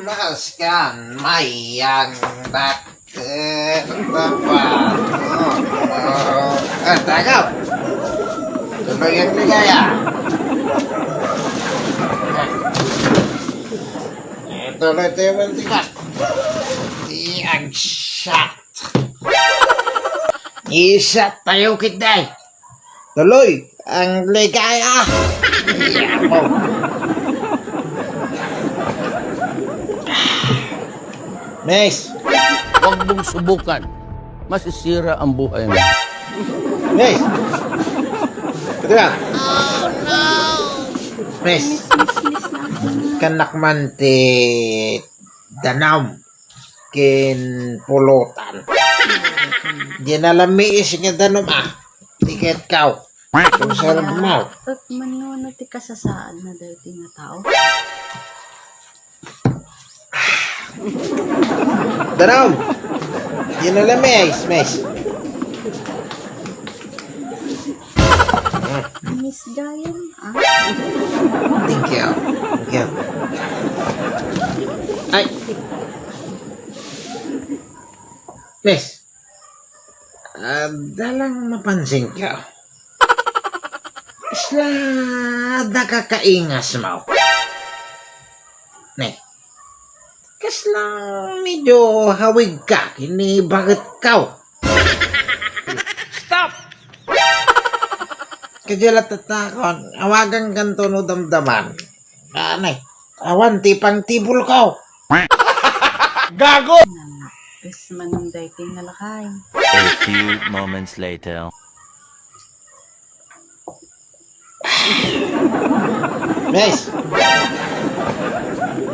Maskan mayang bakter bapak. Tangkap. Tuloy ang ligaya. Tuloy tayo mantikat. Iag-shot. I-shot tayo kitay. Tuloy ang ligaya. Yapo. Mes! Huwag mong subukan. Masisira ang buhay mo. Mes! Ito lang. Oh no! Mes! Kanak man ti danam kin pulutan. Di nalamiis nga danam tiket kaw. Kung sarap mo. At manuno ti kasasaan na daw ti nga tao. Danam! Di nalamiis, mes. Miss Gayan, Thank you. Thank you. Ay! Mes! Dalang mapansin ka. Isla nakakaingas mo. Ne. Kasla medyo hawig ka. Kini bakit ka? Stop! Kajala tatakon. Awagan kanto no damdaman. Anay. Awan tipang tibul ko. Gago! Bes manong dating nalakay. A few moments later. Mes!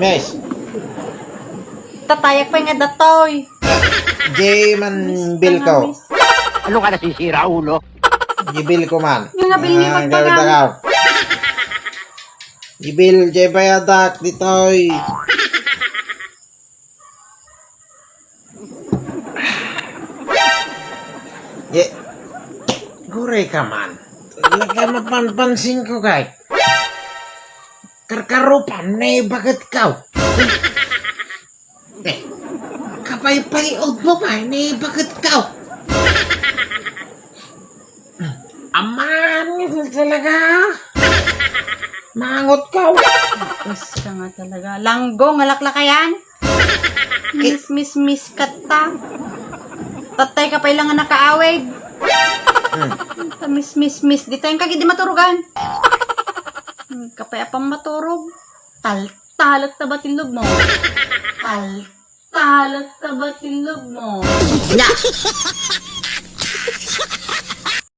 Mes! Tatayak pa nga datoy. Jay man bill ko. Ano ka nasisira, ulo? Gibil ko man. Yung nga bill ni magpagang. Gawin Gibil Jay bayadak ditoy. Ye. Gure ka man. Lagay mapanpansin ko kay. Karkarupan na bakit ka? Eh, kapay-payod mo ba? Ni bakit ka? Aman, talaga. Mangot ka. Bes ka nga talaga. Langgo, ngalaklakayan. Miss kata. Tatay ka pa ilang nga nakaawig. Miss. Di tayong kagi di maturugan. Kapay apang maturog. Talat na ba tilog mo? Talat na ba tilog mo? Nya!